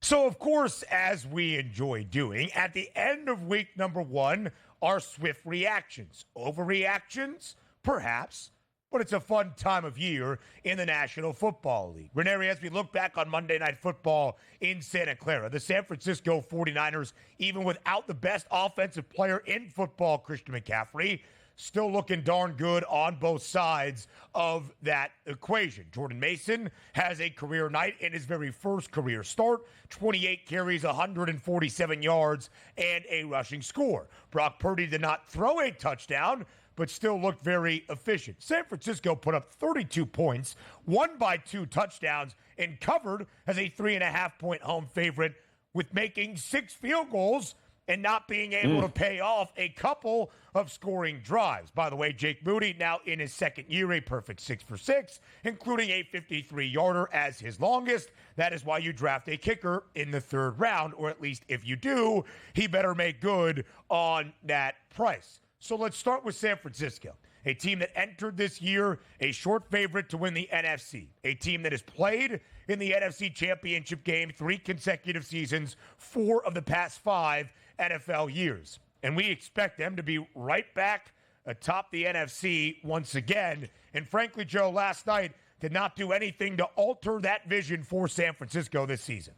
So, of course, as we enjoy doing, at the end of week number one are swift reactions. Overreactions? Perhaps. But it's a fun time of year in the National Football League. Ranieri, as we look back on Monday Night Football in Santa Clara, the San Francisco 49ers, even without the best offensive player in football, Christian McCaffrey, still looking darn good on both sides of that equation. Jordan Mason has a career night in his very first career start, 28 carries, 147 yards, and a rushing score. Brock Purdy did not throw a touchdown, but still looked very efficient. San Francisco put up 32 points, won by 2 touchdowns, and covered as a 3.5-point home favorite with making 6 field goals and not being able to pay off a couple of scoring drives. By the way, Jake Moody now in his second year, a perfect 6 for 6, including a 53-yarder as his longest. That is why you draft a kicker in the 3rd round, or at least if you do, he better make good on that price. So let's start with San Francisco, a team that entered this year a short favorite to win the NFC, a team that has played in the NFC Championship game 3 consecutive seasons, 4 of the past 5 NFL years. And we expect them to be right back atop the NFC once again. And frankly, Joe, last night did not do anything to alter that vision for San Francisco this season.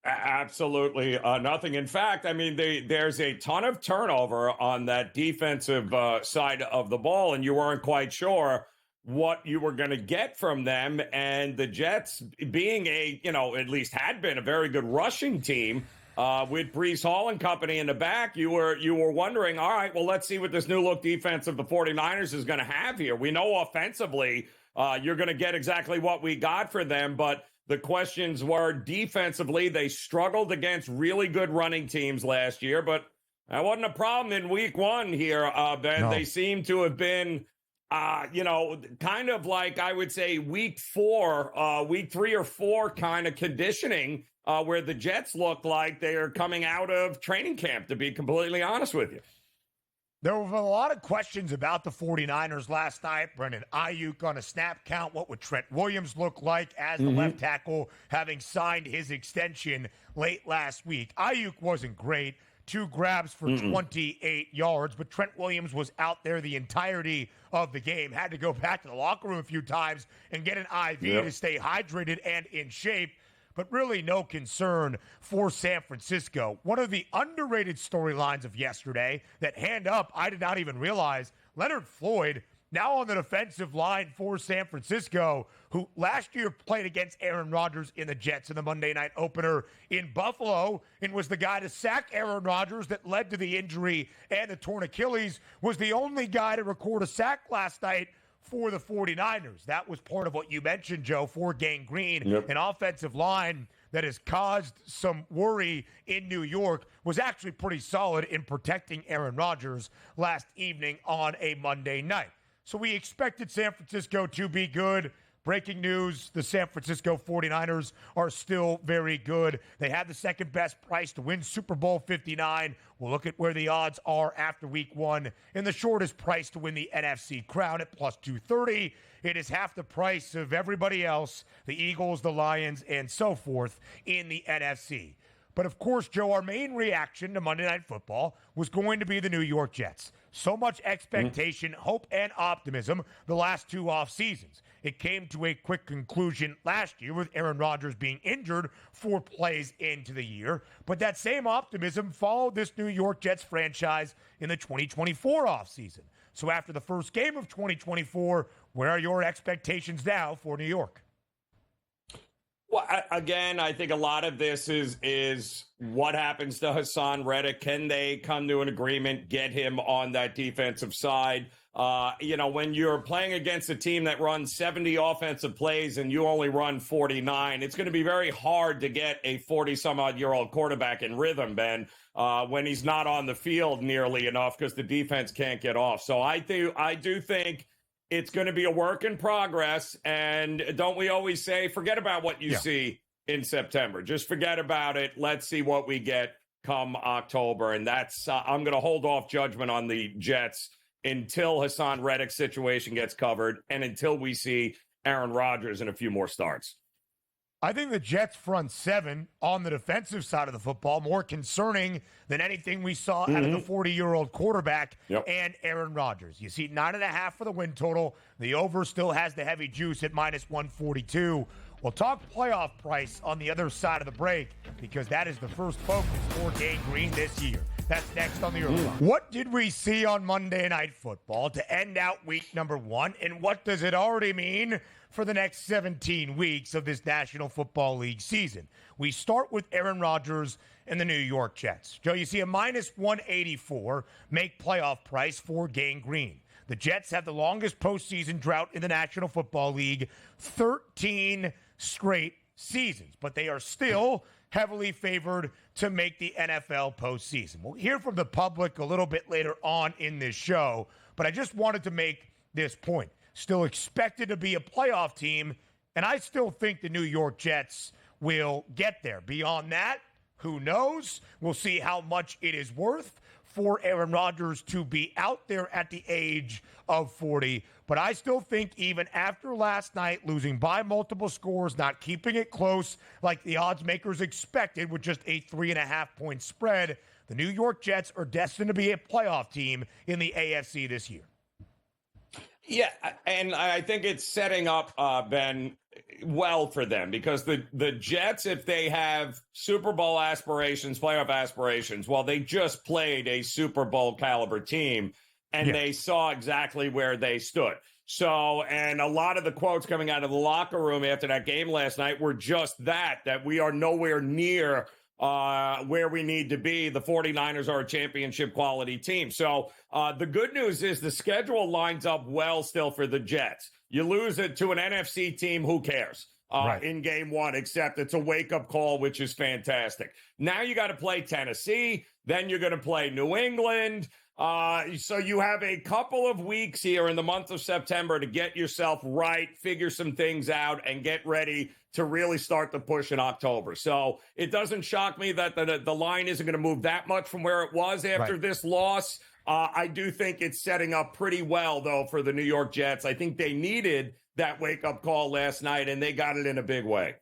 Absolutely nothing. In fact, I mean, there's a ton of turnover on that defensive side of the ball, and you weren't quite sure what you were going to get from them. And the Jets, being at least had been a very good rushing team with Breece Hall and company in the back, you were wondering, all right, well, let's see what this new look defense of the 49ers is going to have here. We know offensively you're going to get exactly what we got for them, but the questions were defensively. They struggled against really good running teams last year, but that wasn't a problem in week one here, Ben. No. They seem to have been, kind of like I would say week 3 or 4 kind of conditioning where the Jets look like they are coming out of training camp, to be completely honest with you. There were a lot of questions about the 49ers last night. Brendan Ayuk on a snap count. What would Trent Williams look like as the left tackle, having signed his extension late last week? Ayuk wasn't great. 2 grabs for 28 yards, but Trent Williams was out there the entirety of the game. Had to go back to the locker room a few times and get an IV to stay hydrated and in shape. But really no concern for San Francisco. One of the underrated storylines of yesterday that, hand up, I did not even realize, Leonard Floyd, now on the defensive line for San Francisco, who last year played against Aaron Rodgers in the Jets in the Monday night opener in Buffalo and was the guy to sack Aaron Rodgers that led to the injury and the torn Achilles, was the only guy to record a sack last night for the 49ers. That was part of what you mentioned, Joe, for Gang Green. An offensive line that has caused some worry in New York was actually pretty solid in protecting Aaron Rodgers last evening on a Monday night. So we expected San Francisco to be good. Breaking news, the San Francisco 49ers are still very good. They have the second best price to win Super Bowl 59. We'll look at where the odds are after week 1. And the shortest price to win the NFC crown at plus 230. It is half the price of everybody else, the Eagles, the Lions, and so forth in the NFC. But of course, Joe, our main reaction to Monday Night Football was going to be the New York Jets. So much expectation, hope, and optimism the last 2 off seasons. It came to a quick conclusion last year with Aaron Rodgers being injured 4 plays into the year. But that same optimism followed this New York Jets franchise in the 2024 offseason. So after the first game of 2024, where are your expectations now for New York? Well, again, I think a lot of this is what happens to Hassan Reddick. Can they come to an agreement, get him on that defensive side? When you're playing against a team that runs 70 offensive plays and you only run 49, it's going to be very hard to get a 40-some-odd-year-old quarterback in rhythm, Ben, when he's not on the field nearly enough because the defense can't get off. So I do think it's going to be a work in progress. And don't we always say, forget about what you see in September. Just forget about it. Let's see what we get come October. And that's I'm going to hold off judgment on the Jets until Hassan Reddick's situation gets covered and until we see Aaron Rodgers in a few more starts. I think the Jets' front seven on the defensive side of the football more concerning than anything we saw out of the 40-year-old quarterback and Aaron Rodgers. You see 9.5 for the win total. The over still has the heavy juice at minus 142. We'll talk playoff price on the other side of the break because that is the first focus for Gang Green this year. That's next on the early line. What did we see on Monday Night Football to end out week number 1, and what does it already mean for the next 17 weeks of this National Football League season? We start with Aaron Rodgers and the New York Jets. Joe, you see a minus 184 make playoff price for Gang Green. The Jets have the longest postseason drought in the National Football League, 13 straight seasons, but they are still heavily favored to make the NFL postseason. We'll hear from the public a little bit later on in this show, but I just wanted to make this point. Still expected to be a playoff team, and I still think the New York Jets will get there. Beyond that, who knows? We'll see how much it is worth for Aaron Rodgers to be out there at the age of 40. But I still think even after last night, losing by multiple scores, not keeping it close like the odds makers expected with just a 3.5-point spread, the New York Jets are destined to be a playoff team in the AFC this year. Yeah, and I think it's setting up, Ben, well for them because the Jets, if they have Super Bowl aspirations, playoff aspirations, well, they just played a Super Bowl caliber team, and they saw exactly where they stood. So, and a lot of the quotes coming out of the locker room after that game last night were just that we are nowhere near where we need to be. The 49ers are a championship quality team. So the good news is the schedule lines up well still for the Jets. You lose it to an NFC team, who cares in game 1, except it's a wake-up call, which is fantastic. Now you got to play Tennessee. Then you're going to play New England. So you have a couple of weeks here in the month of September to get yourself right, figure some things out, and get ready to really start the push in October. So it doesn't shock me that the line isn't going to move that much from where it was after this loss. I do think it's setting up pretty well, though, for the New York Jets. I think they needed that wake-up call last night, and they got it in a big way.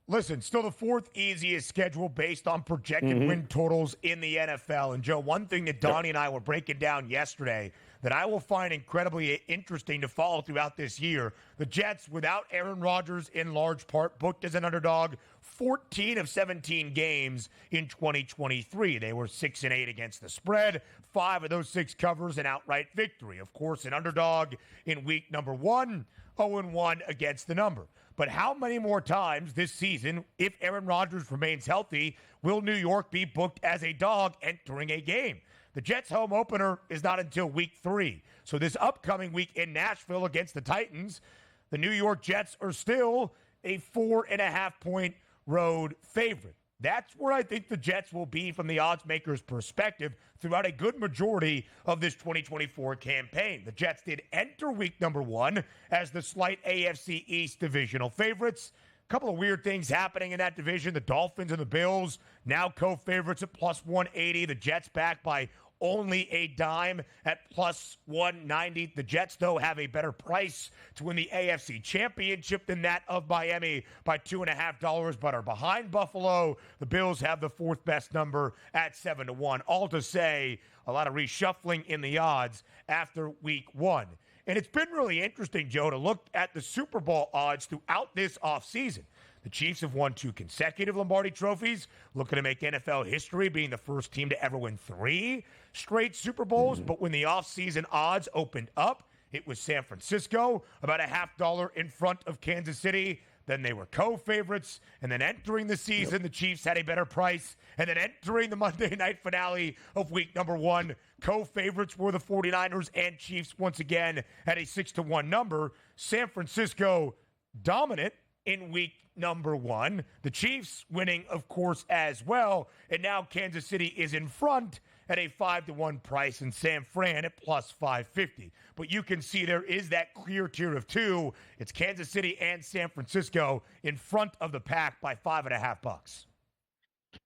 Listen, still the 4th easiest schedule based on projected win totals in the NFL. And, Joe, one thing that Donnie and I were breaking down yesterday that I will find incredibly interesting to follow throughout this year, the Jets, without Aaron Rodgers in large part, booked as an underdog 14 of 17 games in 2023. They were 6-8 against the spread. 5 of those 6 covers an outright victory. Of course, an underdog in week number 1, 0-1 against the number. But how many more times this season, if Aaron Rodgers remains healthy, will New York be booked as a dog entering a game? The Jets' home opener is not until week 3. So this upcoming week in Nashville against the Titans, the New York Jets are still a 4.5-point road favorite. That's where I think the Jets will be from the odds makers' perspective throughout a good majority of this 2024 campaign. The Jets did enter week number 1 as the slight AFC East divisional favorites. A couple of weird things happening in that division. The Dolphins and the Bills now co-favorites at plus 180. The Jets back by only a dime at plus 190. The Jets, though, have a better price to win the AFC Championship than that of Miami by $2.50, but are behind Buffalo. The Bills have the 4th best number at 7-1. All to say, a lot of reshuffling in the odds after week 1. And it's been really interesting, Joe, to look at the Super Bowl odds throughout this offseason. The Chiefs have won 2 consecutive Lombardi trophies, looking to make NFL history, being the first team to ever win 3 straight Super Bowls. But when the offseason odds opened up, it was San Francisco, about a $0.50 in front of Kansas City. Then they were co-favorites. And then entering the season, the Chiefs had a better price. And then entering the Monday night finale of week number 1, co-favorites were the 49ers and Chiefs once again at a 6-1 number. San Francisco dominant in week number 1. The Chiefs winning, of course, as well. And now Kansas City is in front at a 5-1 price and San Fran at plus 550. But you can see there is that clear tier of 2. It's Kansas City and San Francisco in front of the pack by $5.50.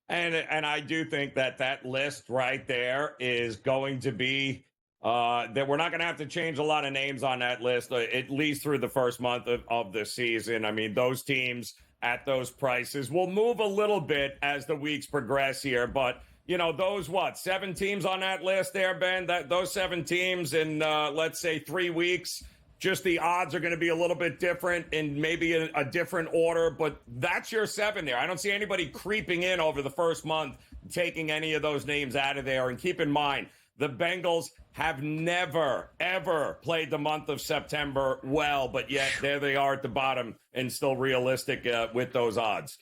And I do think that list right there is going to be that we're not going to have to change a lot of names on that list, at least through the first month of the season. I mean, those teams at those prices. We'll move a little bit as the weeks progress here, but those 7 teams on that list there, Ben, those 7 teams in let's say 3 weeks, just the odds are going to be a little bit different in maybe a different order, but that's your 7 there. I don't see anybody creeping in over the first month, taking any of those names out of there. And keep in mind, the Bengals have never, ever played the month of September well, but yet there they are at the bottom and still realistic with those odds.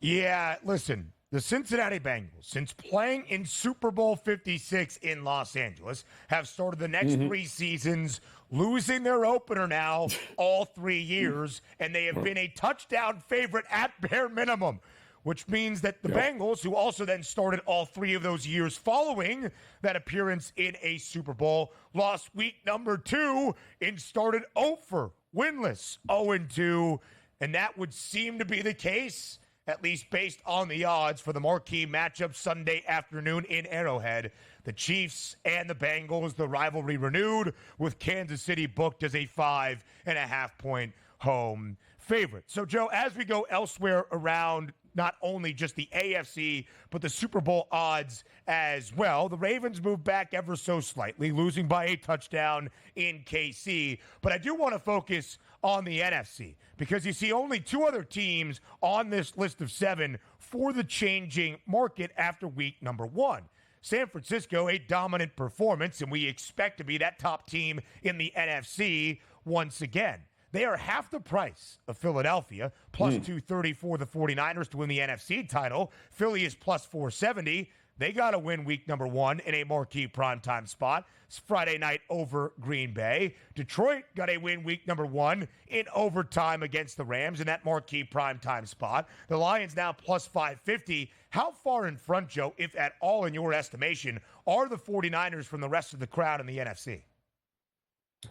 Yeah, listen. The Cincinnati Bengals, since playing in Super Bowl 56 in Los Angeles, have started the next 3 seasons losing their opener now all 3 years, and they have been a touchdown favorite at bare minimum, which means that the Bengals, who also then started all 3 of those years following that appearance in a Super Bowl, lost week number 2 and started winless 0-2, and that would seem to be the case, at least based on the odds for the marquee matchup Sunday afternoon in Arrowhead. The Chiefs and the Bengals, the rivalry renewed, with Kansas City booked as a 5.5-point home favorite. So, Joe, as we go elsewhere around not only just the AFC, but the Super Bowl odds as well, the Ravens moved back ever so slightly, losing by a touchdown in KC. But I do want to focus on the NFC, because you see only 2 other teams on this list of 7 for the changing market after week number 1. San Francisco, a dominant performance, and we expect to be that top team in the NFC once again. They are half the price of Philadelphia, plus 230 for the 49ers to win the NFC title. Philly is plus 470. They got to win week number 1 in a marquee primetime spot. It's Friday night over Green Bay. Detroit got a win week number 1 in overtime against the Rams in that marquee primetime spot. The Lions now plus 550. How far in front, Joe, if at all in your estimation, are the 49ers from the rest of the crowd in the NFC?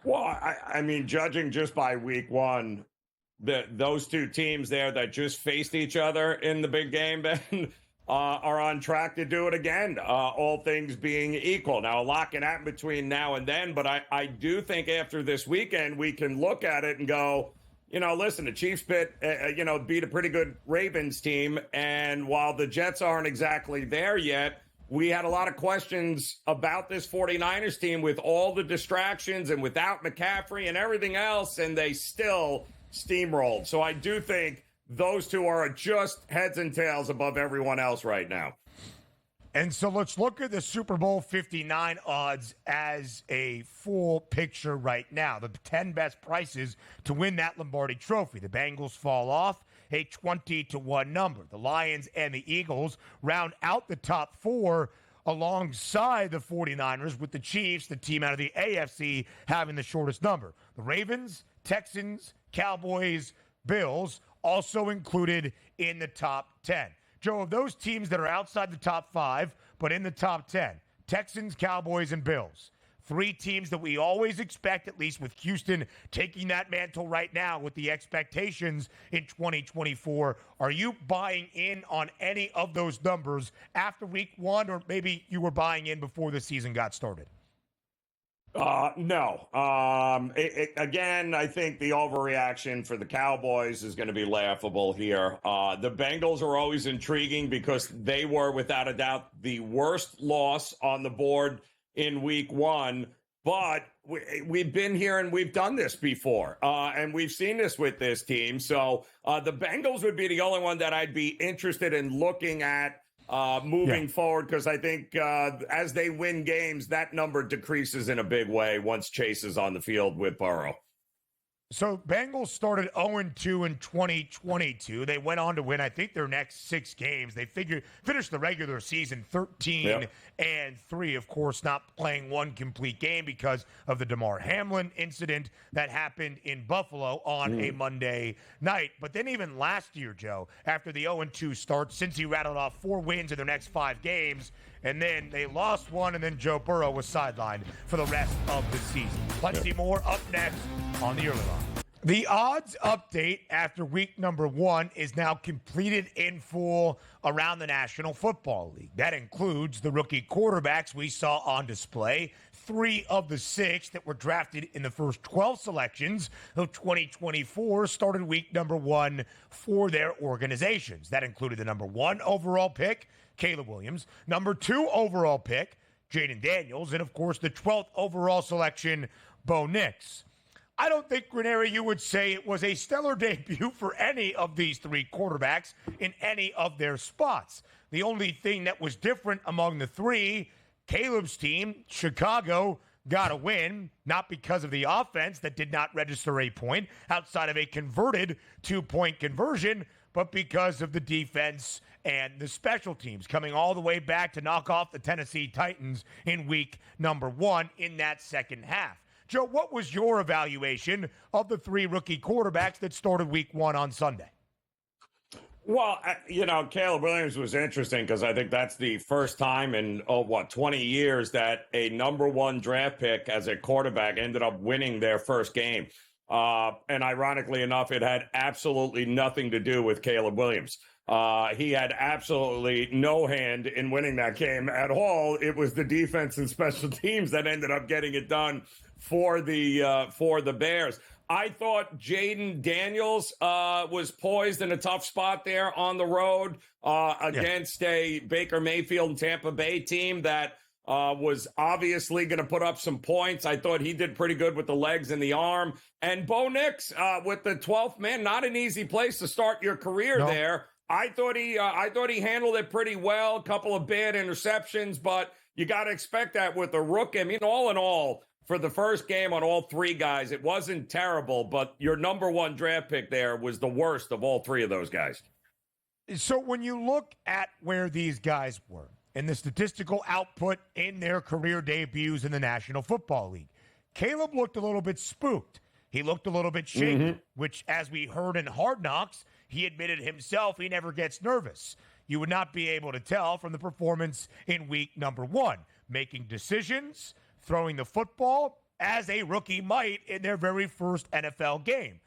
Well, I mean, judging just by week 1, those 2 teams there that just faced each other in the big game, Ben, are on track to do it again, all things being equal. Now, a lot can happen between now and then, but I do think after this weekend, we can look at it and go, listen, the Chiefs beat a pretty good Ravens team, and while the Jets aren't exactly there yet, we had a lot of questions about this 49ers team with all the distractions and without McCaffrey and everything else, and they still steamrolled. So I do think those 2 are just heads and tails above everyone else right now. And so let's look at the Super Bowl 59 odds as a full picture right now. The 10 best prices to win that Lombardi trophy. The Bengals fall off, a 20-1 number. The Lions and the Eagles round out the top 4 alongside the 49ers, with the Chiefs, the team out of the AFC, having the shortest number. The Ravens, Texans, Cowboys, Bills also included in the top 10. Joe, of those teams that are outside the top 5, but in the top 10, Texans, Cowboys, and Bills, 3 teams that we always expect, at least with Houston taking that mantle right now with the expectations in 2024. Are you buying in on any of those numbers after week 1, or maybe you were buying in before the season got started? No. Again, I think the overreaction for the Cowboys is going to be laughable here. The Bengals are always intriguing because they were, without a doubt, the worst loss on the board in week 1. But we've been here and we've done this before, and we've seen this with this team. So the Bengals would be the only one that I'd be interested in looking at moving forward, because I think as they win games, that number decreases in a big way once Chase is on the field with Burrow. So Bengals started 0-2 in 2022. They went on to win, I think, their next 6 games. They finished the regular season 13-3, of course, not playing one complete game because of the Damar Hamlin incident that happened in Buffalo on a Monday night. But then even last year, Joe, after the 0-2 start, since he rattled off 4 wins in their next 5 games, and then they lost 1, and then Joe Burrow was sidelined for the rest of the season. Plenty more up next on the early line. The odds update after week number 1 is now completed in full around the National Football League. That includes the rookie quarterbacks we saw on display. 3 of the 6 that were drafted in the first 12 selections of 2024 started week number 1 for their organizations. That included the number 1 overall pick, Caleb Williams, number 2 overall pick, Jaden Daniels, and of course the 12th overall selection, Bo Nix. I don't think, Granieri, you would say it was a stellar debut for any of these 3 quarterbacks in any of their spots. The only thing that was different among the 3, Caleb's team, Chicago, got a win, not because of the offense that did not register a point outside of a converted 2-point conversion, but because of the defense and the special teams coming all the way back to knock off the Tennessee Titans in week number 1 in that second half. Joe, what was your evaluation of the 3 rookie quarterbacks that started week 1 on Sunday? Well, Caleb Williams was interesting because I think that's the first time in, 20 years that a number 1 draft pick as a quarterback ended up winning their first game. And ironically enough, it had absolutely nothing to do with Caleb Williams. He had absolutely no hand in winning that game at all. It was the defense and special teams that ended up getting it done for the Bears. I thought Jaden Daniels was poised in a tough spot there on the road against a Baker Mayfield and Tampa Bay team that was obviously going to put up some points. I thought he did pretty good with the legs and the arm. And Bo Nix with the 12th man, not an easy place to start your career there. I thought he handled it pretty well. A couple of bad interceptions, but you got to expect that with a rookie. I mean, all in all, for the first game on all 3 guys, it wasn't terrible, but your number 1 draft pick there was the worst of all 3 of those guys. So when you look at where these guys were and the statistical output in their career debuts in the National Football League, Caleb looked a little bit spooked. He looked a little bit shaky, which, as we heard in Hard Knocks, he admitted himself he never gets nervous. You would not be able to tell from the performance in week number 1, making decisions, throwing the football as a rookie might in their very first NFL game.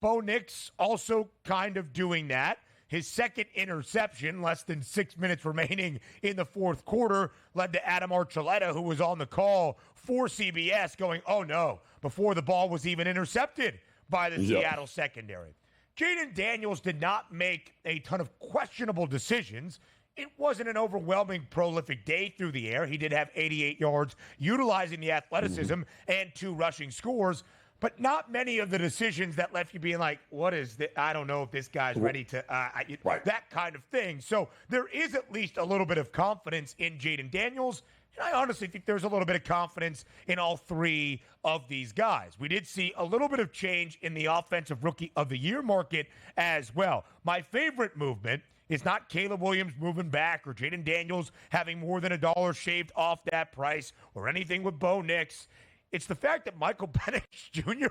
Bo Nix also kind of doing that. His second interception, less than 6 minutes remaining in the fourth quarter, led to Adam Archuleta, who was on the call for CBS, going, oh no, before the ball was even intercepted by the Seattle secondary. Jaden Daniels did not make a ton of questionable decisions. It wasn't an overwhelming, prolific day through the air. He did have 88 yards, utilizing the athleticism and 2 rushing scores, but not many of the decisions that left you being like, what is this? I don't know if this guy's ready to, that kind of thing. So there is at least a little bit of confidence in Jaden Daniels. And I honestly think there's a little bit of confidence in all 3 of these guys. We did see a little bit of change in the offensive rookie of the year market as well. My favorite movement is not Caleb Williams moving back or Jaden Daniels having more than $1 shaved off that price or anything with Bo Nix. It's the fact that Michael Penix Jr.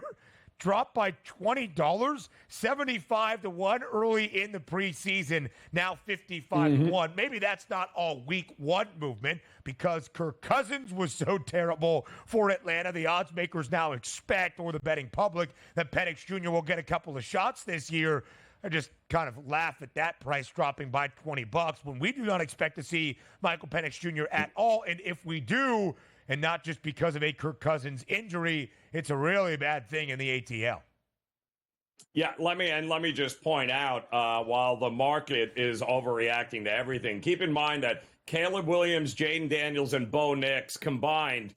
dropped by $20, 75 to 1 early in the preseason, now 55 to 1. Maybe that's not all week 1 movement because Kirk Cousins was so terrible for Atlanta. The odds makers now expect, or the betting public, that Penix Jr. will get a couple of shots this year. I just kind of laugh at that price dropping by $20 when we do not expect to see Michael Penix Jr. at all. And if we do, and not just because of a Kirk Cousins injury, it's a really bad thing in the ATL. Yeah, let me just point out, while the market is overreacting to everything, keep in mind that Caleb Williams, Jaden Daniels, and Bo Nix combined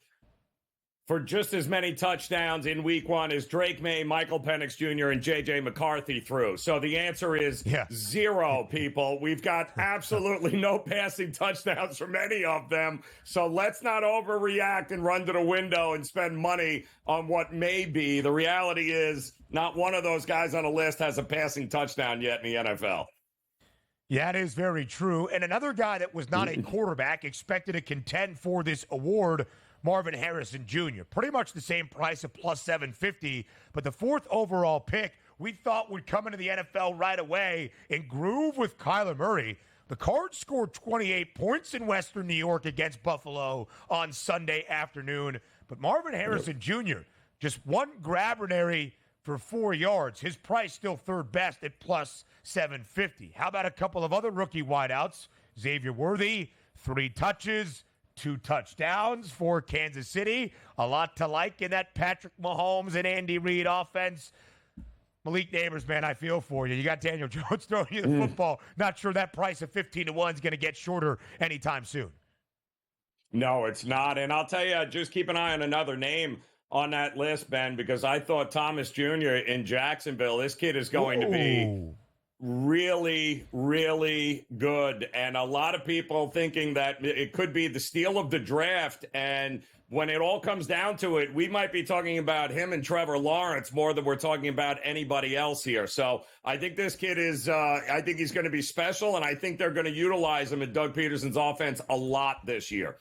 for just as many touchdowns in week 1 as Drake May, Michael Penix Jr., and J.J. McCarthy threw. So the answer is 0, people. We've got absolutely no passing touchdowns from any of them. So let's not overreact and run to the window and spend money on what may be. The reality is not one of those guys on the list has a passing touchdown yet in the NFL. Yeah, that is very true. And another guy that was not a quarterback expected to contend for this award, Marvin Harrison Jr. Pretty much the same price of plus 750, but the 4th overall pick we thought would come into the NFL right away and groove with Kyler Murray. The Cards scored 28 points in Western New York against Buffalo on Sunday afternoon, but Marvin Harrison Jr., just one Grabernary for 4 yards. His price still 3rd best at plus 750. How about a couple of other rookie wideouts? Xavier Worthy, 3 touches, 2 touchdowns for Kansas City. A lot to like in that Patrick Mahomes and Andy Reid offense. Malik Neighbors, man, I feel for you. You got Daniel Jones throwing you the football. Not sure that price of 15-1 is going to get shorter anytime soon. No, it's not. And I'll tell you, just keep an eye on another name on that list, Ben, because I thought Thomas Jr. in Jacksonville, this kid is going to be really, really good. And a lot of people thinking that it could be the steal of the draft. And when it all comes down to it, we might be talking about him and Trevor Lawrence more than we're talking about anybody else here. So I think this kid is, I think he's going to be special. And I think they're going to utilize him in Doug Peterson's offense a lot this year.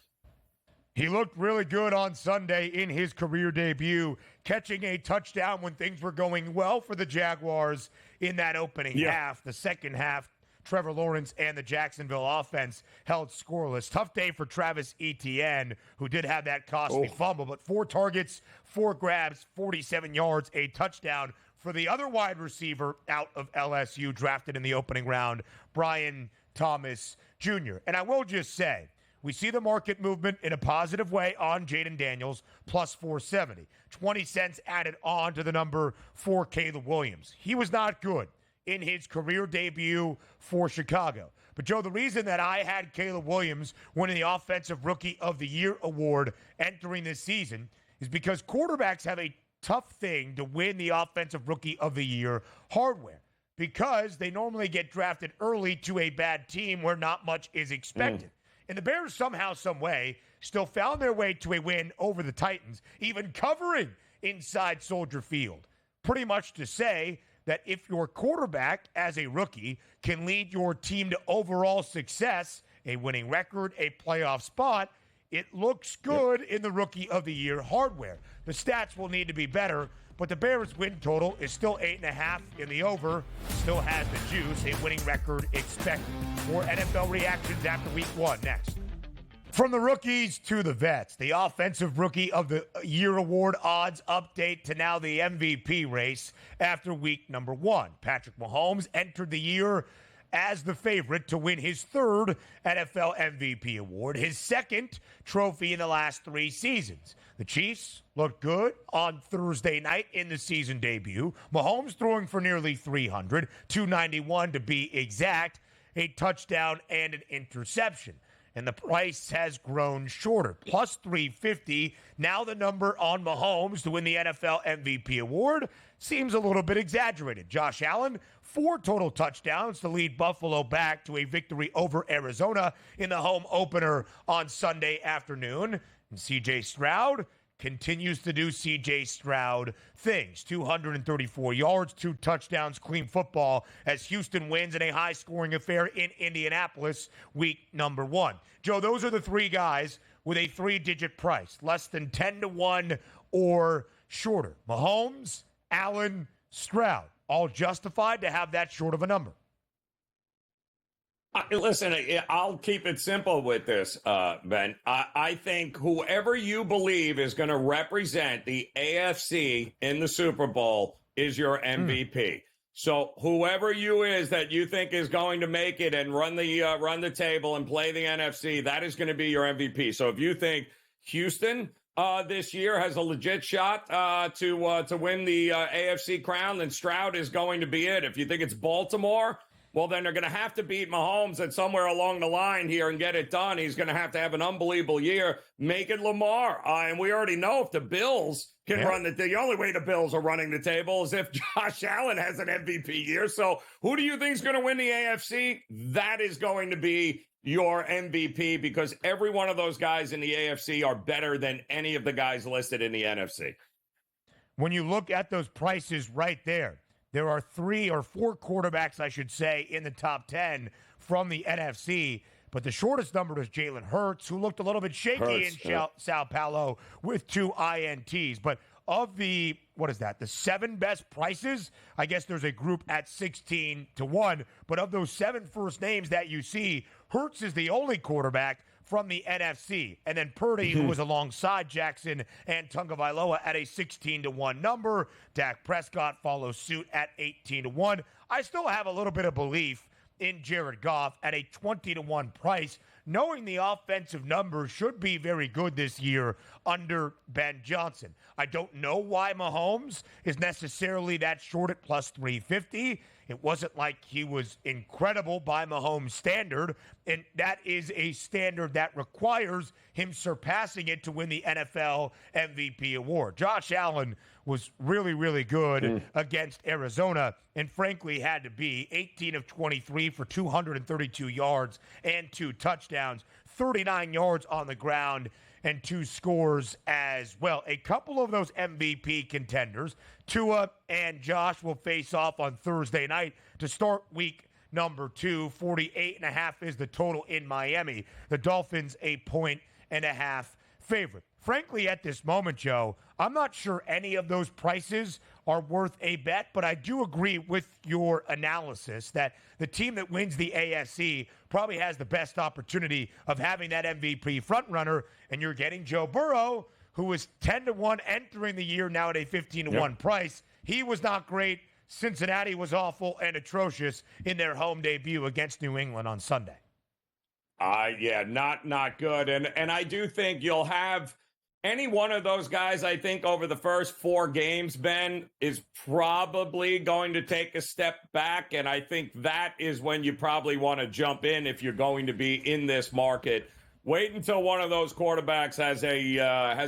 He looked really good on Sunday in his career debut, catching a touchdown when things were going well for the Jaguars in that opening half. The second half, Trevor Lawrence and the Jacksonville offense held scoreless. Tough day for Travis Etienne, who did have that costly fumble, but 4 targets, 4 grabs, 47 yards, a touchdown for the other wide receiver out of LSU drafted in the opening round, Brian Thomas Jr. And I will just say, we see the market movement in a positive way on Jaden Daniels, plus 470. 20 cents added on to the number for Caleb Williams. He was not good in his career debut for Chicago. But, Joe, the reason that I had Caleb Williams winning the Offensive Rookie of the Year award entering this season is because quarterbacks have a tough thing to win the Offensive Rookie of the Year hardware, because they normally get drafted early to a bad team where not much is expected. And the Bears somehow, some way, still found their way to a win over the Titans, even covering inside Soldier Field. Pretty much to say that if your quarterback, as a rookie, can lead your team to overall success, a winning record, a playoff spot, it looks good in the Rookie of the Year hardware. The stats will need to be better, but the Bears' win total is still 8.5 in the over, still has the juice, a winning record expected. More NFL reactions after week 1 next. From the rookies to the vets, the Offensive Rookie of the Year award odds update to now the MVP race after week number 1. Patrick Mahomes entered the year as the favorite to win his 3rd NFL MVP award, his 2nd trophy in the last 3 seasons. The Chiefs looked good on Thursday night in the season debut. Mahomes throwing for nearly 300, 291 to be exact, a touchdown and an interception. And the price has grown shorter, plus 350. Now the number on Mahomes to win the NFL MVP award seems a little bit exaggerated. Josh Allen, 4 total touchdowns to lead Buffalo back to a victory over Arizona in the home opener on Sunday afternoon. And C.J. Stroud continues to do C.J. Stroud things. 234 yards, 2 touchdowns, clean football as Houston wins in a high-scoring affair in Indianapolis week number 1. Joe, those are the 3 guys with a 3-digit price, less than 10-1 or shorter. Mahomes, Allen, Stroud, all justified to have that short of a number. Listen, I'll keep it simple with this, Ben. I think whoever you believe is going to represent the AFC in the Super Bowl is your MVP. So whoever you is that you think is going to make it and run the table and play the NFC, that is going to be your MVP. So if you think Houston this year has a legit shot to win the AFC crown, then Stroud is going to be it. If you think it's Baltimore, well, then they're going to have to beat Mahomes at somewhere along the line here and get it done. He's going to have an unbelievable year. Make it Lamar. And we already know if the Bills can run the only way the Bills are running the table is if Josh Allen has an MVP year. So who do you think is going to win the AFC? That is going to be your MVP, because every one of those guys in the AFC are better than any of the guys listed in the NFC. When you look at those prices right there, there are 3 or 4 quarterbacks, I should say, in the top 10 from the NFC. But the shortest number is Jalen Hurts, who looked a little bit shaky in Sao Paulo with 2 INTs. But of the, the 7 best prices, I guess there's a group at 16-1. But of those 7 first names that you see, Hurts is the only quarterback from the NFC. And then Purdy, who was alongside Jackson and Tagovailoa at a 16-1 number. Dak Prescott follows suit at 18-1. I still have a little bit of belief in Jared Goff at a 20-1 price, knowing the offensive numbers should be very good this year under Ben Johnson. I don't know why Mahomes is necessarily that short at plus 350. It wasn't like he was incredible by Mahomes' standard, and that is a standard that requires him surpassing it to win the NFL MVP award. Josh Allen was really, really good against Arizona, and frankly had to be 18 of 23 for 232 yards and 2 touchdowns, 39 yards on the ground, and 2 scores as well. A couple of those MVP contenders, Tua and Josh, will face off on Thursday night to start week number 2. 48.5 is the total in Miami. The Dolphins, a 1.5 favorite. Frankly, at this moment, Joe, I'm not sure any of those prices are worth a bet, but I do agree with your analysis that the team that wins the AFC probably has the best opportunity of having that MVP frontrunner, and you're getting Joe Burrow, who was 10-1 entering the year, now at a 15-1 price. He was not great. Cincinnati was awful and atrocious in their home debut against New England on Sunday. Yeah, not good. And I do think you'll have any one of those guys, I think, over the first 4 games, Ben, is probably going to take a step back. And I think that is when you probably want to jump in if you're going to be in this market. Wait until one of those quarterbacks has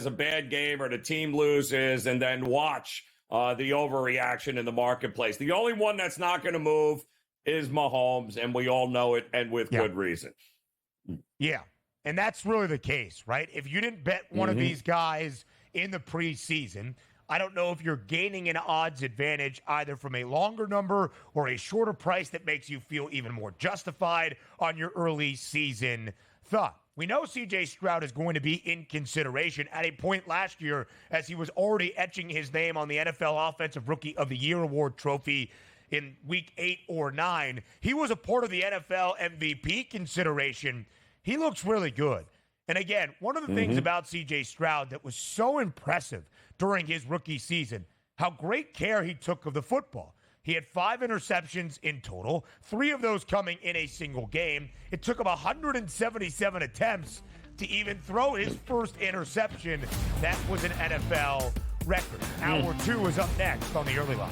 a bad game or the team loses, and then watch the overreaction in the marketplace. The only one that's not going to move is Mahomes, and we all know it, and with good reason. Yeah. And that's really the case, right? If you didn't bet one of these guys in the preseason, I don't know if you're gaining an odds advantage either from a longer number or a shorter price that makes you feel even more justified on your early season thought. We know C.J. Stroud is going to be in consideration at a point last year as he was already etching his name on the NFL Offensive Rookie of the Year award trophy in week 8 or 9. He was a part of the NFL MVP consideration. He looks really good. And again, one of the things about C.J. Stroud that was so impressive during his rookie season, how great care he took of the football. He had 5 interceptions in total, 3 of those coming in a single game. It took him 177 attempts to even throw his first interception. That was an NFL record. Hour 2 is up next on the Early Line.